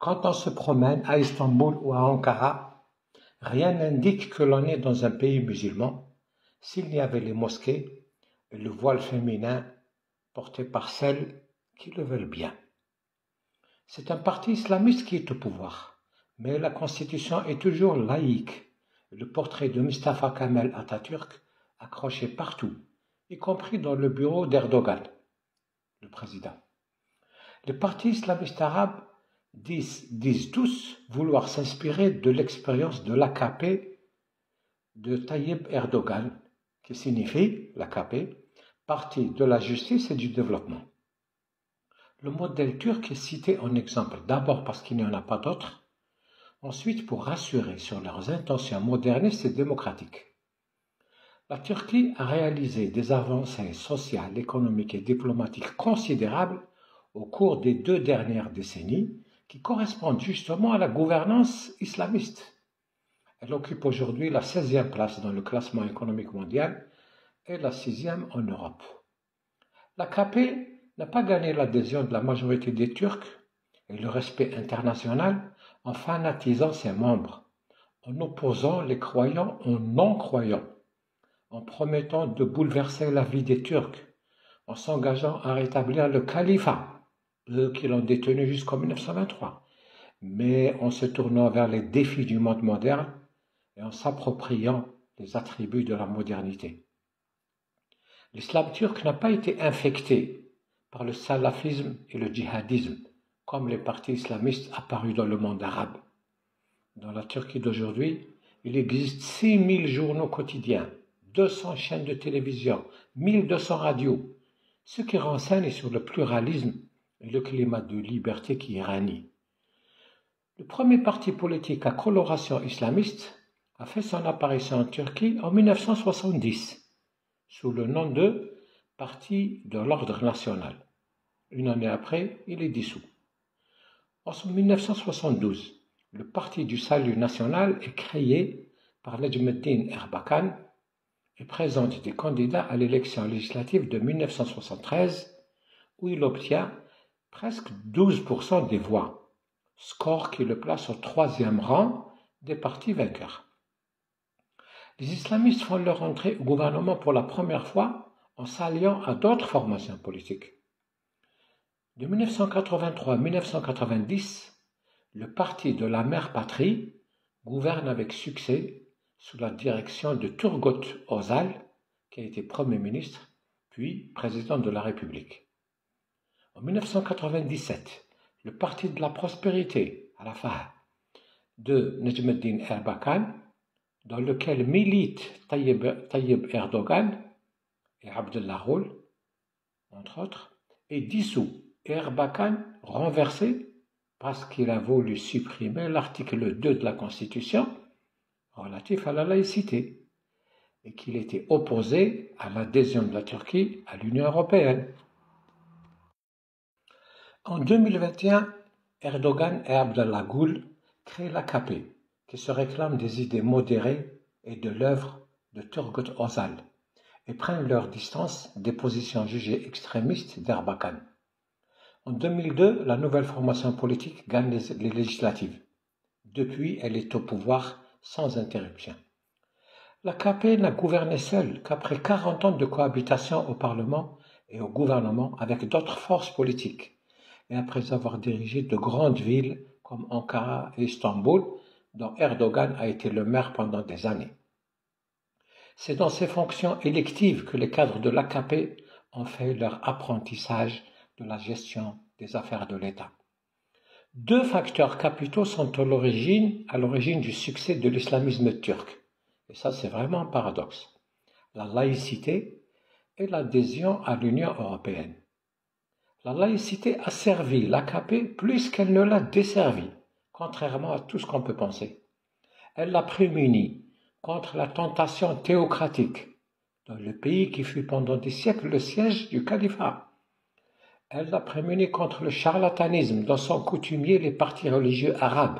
Quand on se promène à Istanbul ou à Ankara, rien n'indique que l'on est dans un pays musulman s'il n'y avait les mosquées et le voile féminin porté par celles qui le veulent bien. C'est un parti islamiste qui est au pouvoir, mais la constitution est toujours laïque. Le portrait de Mustafa Kemal Atatürk accroché partout, y compris dans le bureau d'Erdogan, le président. Les partis islamistes arabes disent tous vouloir s'inspirer de l'expérience de l'AKP de Tayyip Erdogan, qui signifie, l'AKP, Parti de la justice et du développement. Le modèle turc est cité en exemple, d'abord parce qu'il n'y en a pas d'autres, ensuite pour rassurer sur leurs intentions modernistes et démocratiques. La Turquie a réalisé des avancées sociales, économiques et diplomatiques considérables au cours des 2 dernières décennies qui correspondent justement à la gouvernance islamiste. Elle occupe aujourd'hui la 16e place dans le classement économique mondial et la 6e en Europe. L'AKP n'a pas gagné l'adhésion de la majorité des Turcs et le respect international en fanatisant ses membres, en opposant les croyants aux non-croyants, en promettant de bouleverser la vie des Turcs, en s'engageant à rétablir le califat, eux qui l'ont détenu jusqu'en 1923, mais en se tournant vers les défis du monde moderne et en s'appropriant les attributs de la modernité. L'islam turc n'a pas été infecté par le salafisme et le djihadisme, comme les partis islamistes apparus dans le monde arabe. Dans la Turquie d'aujourd'hui, il existe 6000 journaux quotidiens, 200 chaînes de télévision, 1200 radios, ce qui renseigne sur le pluralisme et le climat de liberté qui y règne. Le premier parti politique à coloration islamiste a fait son apparition en Turquie en 1970, sous le nom de Parti de l'Ordre National. Une année après, il est dissous. En 1972, le Parti du Salut National est créé par Necmettin Erbakan et présente des candidats à l'élection législative de 1973, où il obtient presque 12% des voix, score qui le place au 3e rang des partis vainqueurs. Les islamistes font leur entrée au gouvernement pour la première fois en s'alliant à d'autres formations politiques. De 1983 à 1990, le parti de la mère patrie gouverne avec succès sous la direction de Turgut Özal, qui a été Premier ministre, puis président de la République. En 1997, le parti de la prospérité, Rafah, de Necmettin Erbakan, dans lequel militent Tayyip Erdogan et Abdullah Gül, entre autres, est dissous et Erbakan renversé parce qu'il a voulu supprimer l'article 2 de la Constitution relatif à la laïcité et qu'il était opposé à l'adhésion de la Turquie à l'Union européenne. En 2021, Erdogan et Abdullah Gül créent l'AKP, qui se réclament des idées modérées et de l'œuvre de Turgut Özal, et prennent leur distance des positions jugées extrémistes d'Erbakan. En 2002, la nouvelle formation politique gagne les législatives. Depuis, elle est au pouvoir sans interruption. L'AKP n'a gouverné seule qu'après 40 ans de cohabitation au Parlement et au gouvernement avec d'autres forces politiques, et après avoir dirigé de grandes villes comme Ankara et Istanbul, dont Erdogan a été le maire pendant des années. C'est dans ces fonctions électives que les cadres de l'AKP ont fait leur apprentissage de la gestion des affaires de l'État. 2 facteurs capitaux sont à l'origine du succès de l'islamisme turc. Et ça, c'est vraiment un paradoxe. La laïcité et l'adhésion à l'Union européenne. La laïcité a servi l'AKP plus qu'elle ne l'a desservi, contrairement à tout ce qu'on peut penser. Elle l'a prémuni contre la tentation théocratique dans le pays qui fut pendant des siècles le siège du califat. Elle l'a prémuni contre le charlatanisme dont sont coutumiers les partis religieux arabes.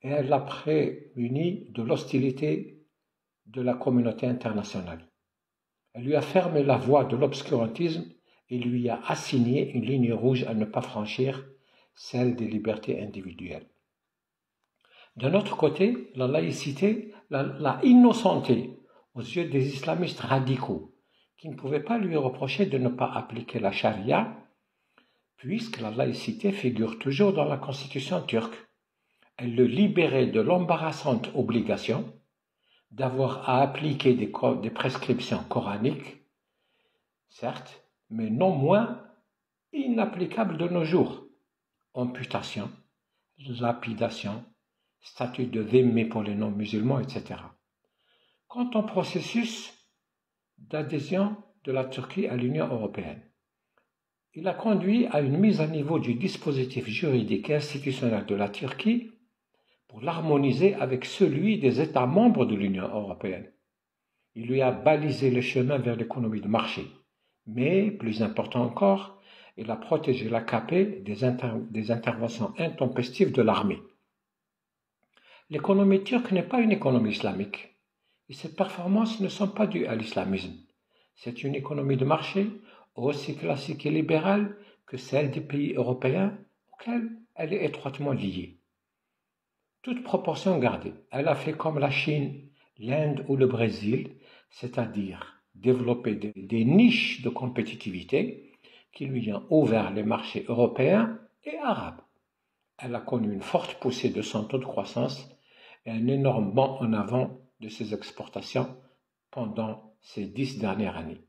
Et elle l'a prémuni de l'hostilité de la communauté internationale. Elle lui a fermé la voie de l'obscurantisme et lui a assigné une ligne rouge à ne pas franchir celle des libertés individuelles. D'un autre côté, la laïcité l'a innocenté aux yeux des islamistes radicaux, qui ne pouvaient pas lui reprocher de ne pas appliquer la charia, puisque la laïcité figure toujours dans la constitution turque. Elle le libérait de l'embarrassante obligation d'avoir à appliquer des prescriptions coraniques, certes, mais non moins inapplicables de nos jours. Amputation, lapidation, statut de dhimmi pour les non-musulmans, etc. Quant au processus d'adhésion de la Turquie à l'Union européenne, il a conduit à une mise à niveau du dispositif juridique et institutionnel de la Turquie pour l'harmoniser avec celui des États membres de l'Union européenne. Il lui a balisé le chemin vers l'économie de marché. Mais, plus important encore, il a protégé l'AKP des interventions intempestives de l'armée. L'économie turque n'est pas une économie islamique, et ses performances ne sont pas dues à l'islamisme. C'est une économie de marché aussi classique et libérale que celle des pays européens auxquels elle est étroitement liée. Toute proportion gardée, elle a fait comme la Chine, l'Inde ou le Brésil, c'est-à-dire développer des niches de compétitivité qui lui ont ouvert les marchés européens et arabes. Elle a connu une forte poussée de son taux de croissance et un énorme bond en avant de ses exportations pendant ces 10 dernières années.